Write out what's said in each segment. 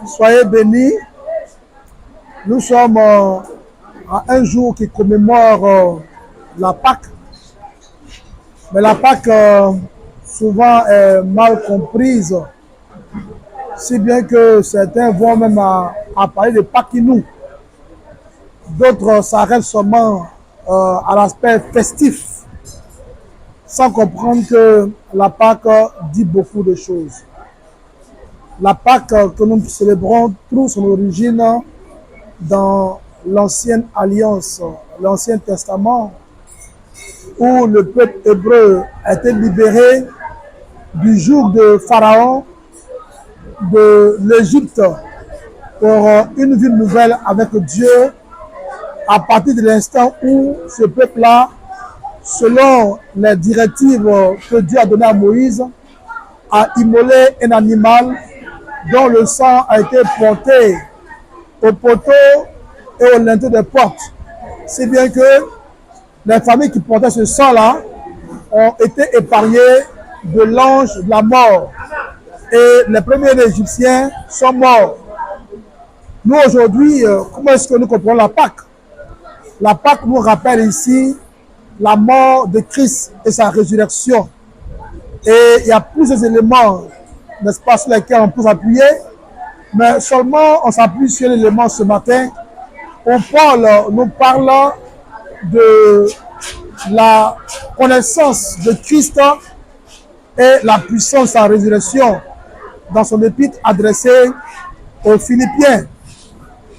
Soyez bénis. Nous sommes à un jour qui commémore la Pâque. Mais la Pâque, souvent, est mal comprise. Si bien que certains vont même à parler de Pâquinou. D'autres s'arrêtent seulement à l'aspect festif, sans comprendre que la Pâque dit beaucoup de choses. La Pâque que nous célébrons trouve son origine dans l'Ancienne Alliance, l'Ancien Testament, où le peuple hébreu a été libéré du joug de Pharaon, de l'Égypte, pour une vie nouvelle avec Dieu, à partir de l'instant où ce peuple-là, selon les directives que Dieu a données à Moïse, a immolé un animal dont le sang a été porté au poteau et au linteau des portes. C'est bien que les familles qui portaient ce sang-là ont été épargnées de l'ange de la mort. Et les premiers Égyptiens sont morts. Nous, aujourd'hui, comment est-ce que nous comprenons la Pâque? La Pâque nous rappelle ici la mort de Christ et sa résurrection. Et il y a plusieurs éléments, n'est-ce pas, sur lesquels on peut s'appuyer, mais seulement on s'appuie sur l'élément ce matin où Paul nous parle de la connaissance de Christ et la puissance de sa résurrection dans son épître adressé aux Philippiens.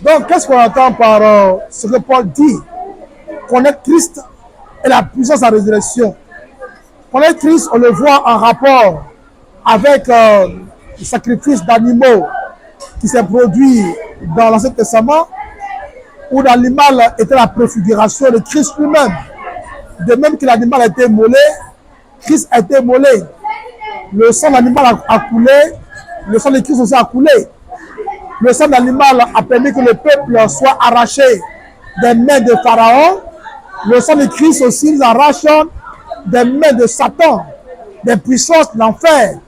Donc, qu'est-ce qu'on entend par ce que Paul dit? Connaître Christ et la puissance de sa résurrection. Connaître Christ, on le voit en rapport avec le sacrifice d'animaux qui s'est produit dans l'Ancien Testament, où l'animal était la préfiguration de Christ lui-même. De même que l'animal a été immolé, Christ a été immolé. Le sang de l'animal a coulé, le sang de Christ aussi a coulé. Le sang de l'animal a permis que le peuple soit arraché des mains de Pharaon. Le sang de Christ aussi nous arrache des mains de Satan, des puissances de l'enfer.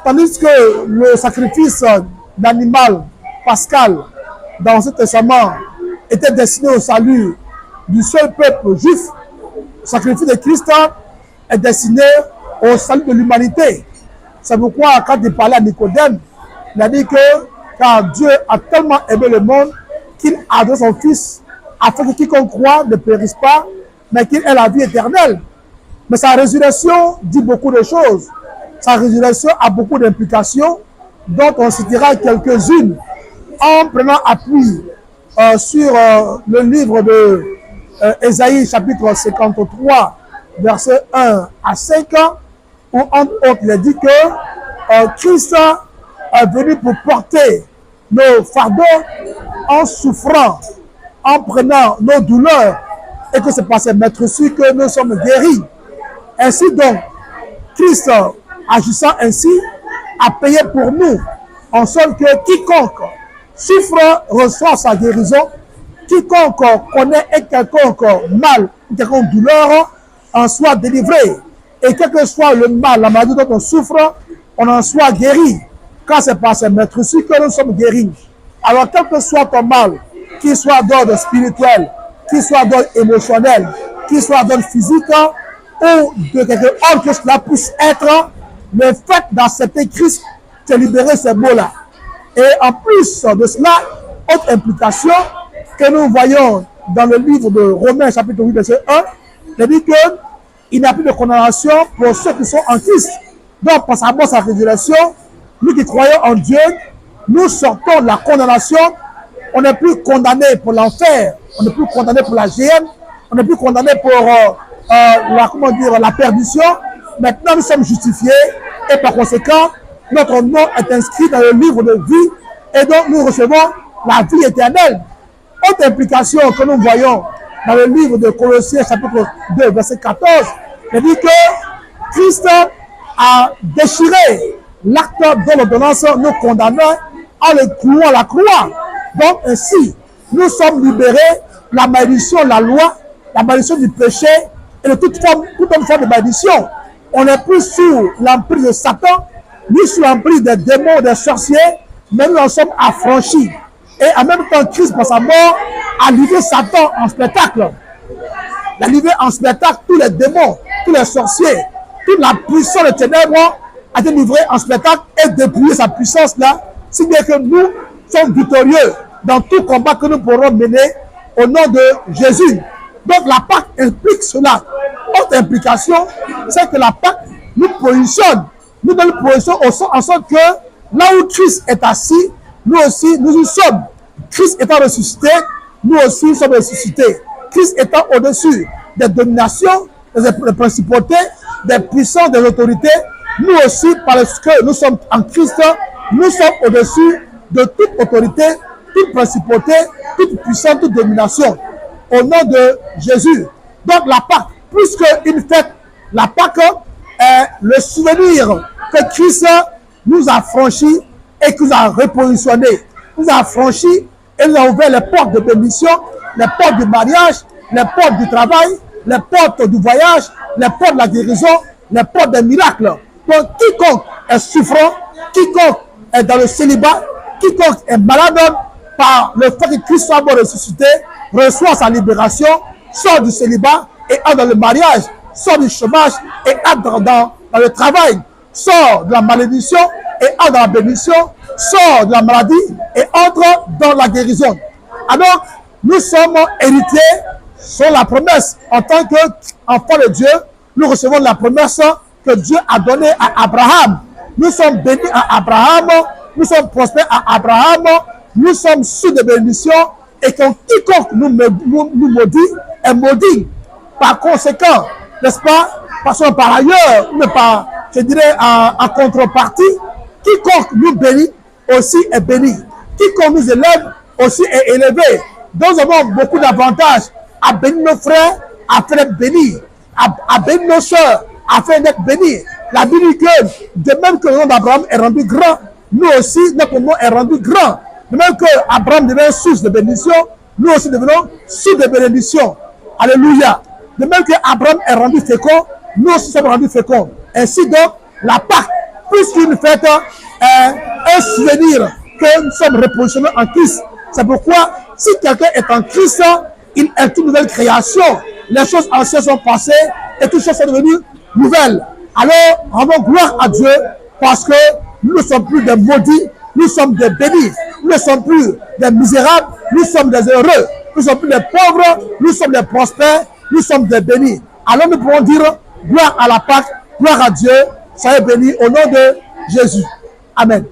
Tandis que le sacrifice d'animal pascal dans ce testament était destiné au salut du seul peuple juif, le sacrifice de Christ est destiné au salut de l'humanité. C'est pourquoi quand il parlait à Nicodème, il a dit que car Dieu a tellement aimé le monde qu'il a donné son Fils afin que quiconque croit ne périsse pas, mais qu'il ait la vie éternelle. Mais sa résurrection dit beaucoup de choses. Sa résurrection a beaucoup d'implications dont on citera quelques-unes en prenant appui sur le livre de Ésaïe chapitre 53 versets 1 à 5 où entre autres il est dit que Christ est venu pour porter nos fardeaux en souffrant, en prenant nos douleurs, et que c'est par ses maîtresses que nous sommes guéris. Ainsi donc, Christ, agissant ainsi, a payé pour nous, en sorte que quiconque souffre reçoit sa guérison, quiconque connaît un quelconque mal, une quelconque douleur, en soit délivré. Et quel que soit le mal, la maladie dont on souffre, on en soit guéri. Quand c'est par ses maîtresses que nous sommes guéris. Alors, quel que soit ton mal, qu'il soit d'ordre spirituel, qu'il soit d'ordre émotionnel, qu'il soit d'ordre physique, ou de quelque chose que cela puisse être, le fait d'accepter Christ, te libérer ces mots-là. Et en plus de cela, autre implication que nous voyons dans le livre de Romains, chapitre 8, verset 1, il dit qu'il n'y a plus de condamnation pour ceux qui sont en Christ. Donc, par sa mort, sa résurrection, nous qui croyons en Dieu, nous sortons de la condamnation. On n'est plus condamné pour l'enfer, on n'est plus condamné pour la géhenne, on n'est plus condamné pour la perdition. Maintenant, nous sommes justifiés et par conséquent, notre nom est inscrit dans le livre de vie et donc nous recevons la vie éternelle. Autre implication que nous voyons dans le livre de Colossiens, chapitre 2, verset 14, il dit que Christ a déchiré l'acte de l'ordonnance nous condamnant en le clouant à la croix. Donc ainsi, nous sommes libérés de la malédiction de la loi, la malédiction du péché et de toute forme de malédiction. On n'est plus sous l'emprise de Satan, ni sous l'emprise des démons, des sorciers, mais nous en sommes affranchis. Et en même temps, Christ, par sa mort, a livré Satan en spectacle. Il a livré en spectacle tous les démons, tous les sorciers, toute la puissance des ténèbres a été livrée en spectacle et dépouillé sa puissance là, si bien que nous sommes victorieux dans tout combat que nous pourrons mener au nom de Jésus. Donc la Pâque implique cela. Autre implication, c'est que la Pâque nous positionne, nous donne une position en sorte que là où Christ est assis, nous aussi, nous y sommes. Christ étant ressuscité, nous aussi sommes ressuscités. Christ étant au-dessus des dominations, des principautés, des puissances, des autorités, nous aussi, parce que nous sommes en Christ, nous sommes au-dessus de toute autorité, toute principauté, toute puissance, toute domination. Au nom de Jésus. Donc la Pâque, plus qu'une fête, la Pâque est le souvenir que Christ nous a franchis et qui nous a repositionnés. Nous a franchis et nous a ouvert les portes de bénédiction, les portes du mariage, les portes du travail, les portes du voyage, les portes de la guérison, les portes des miracles. Donc quiconque est souffrant, quiconque est dans le célibat, quiconque est malade par le fait que Christ soit mort ressuscité, reçoit sa libération, sort du célibat et entre dans le mariage, sort du chômage et entre dans le travail, sort de la malédiction et entre dans la bénédiction, sort de la maladie et entre dans la guérison. Alors, nous sommes héritiers sur la promesse. En tant qu'enfants de Dieu, nous recevons la promesse que Dieu a donnée à Abraham. Nous sommes bénis à Abraham, nous sommes prospères à Abraham, nous sommes sous des bénédictions et quiconque nous maudit est maudit. Par conséquent, n'est-ce pas, parce que par ailleurs, mais par, je dirais en contrepartie, quiconque nous bénit aussi est béni. Quiconque nous élève aussi est élevé. Donc nous avons beaucoup d'avantages à bénir nos frères, à faire être bénis, à bénir nos soeurs, à faire être bénis. La Bible dit que de même que le nom d'Abraham est rendu grand, nous aussi, notre nom est rendu grand. De même que Abraham devient source de bénédiction, nous aussi devenons source de bénédiction. Alléluia. De même que Abraham est rendu fécond, nous aussi sommes rendus féconds. Ainsi donc, la Pâque, plus qu'une fête, est un souvenir que nous sommes repositionnés en Christ. C'est pourquoi, si quelqu'un est en Christ, il est une nouvelle création. Les choses anciennes sont passées et toutes choses sont devenues nouvelles. Alors, rendons gloire à Dieu parce que nous ne sommes plus des maudits, nous sommes des bénis. Nous ne sommes plus des misérables, nous sommes des heureux. Nous ne sommes plus des pauvres, nous sommes des prospères, nous sommes des bénis. Alors nous pouvons dire gloire à la Pâque, gloire à Dieu, soyez bénis au nom de Jésus. Amen.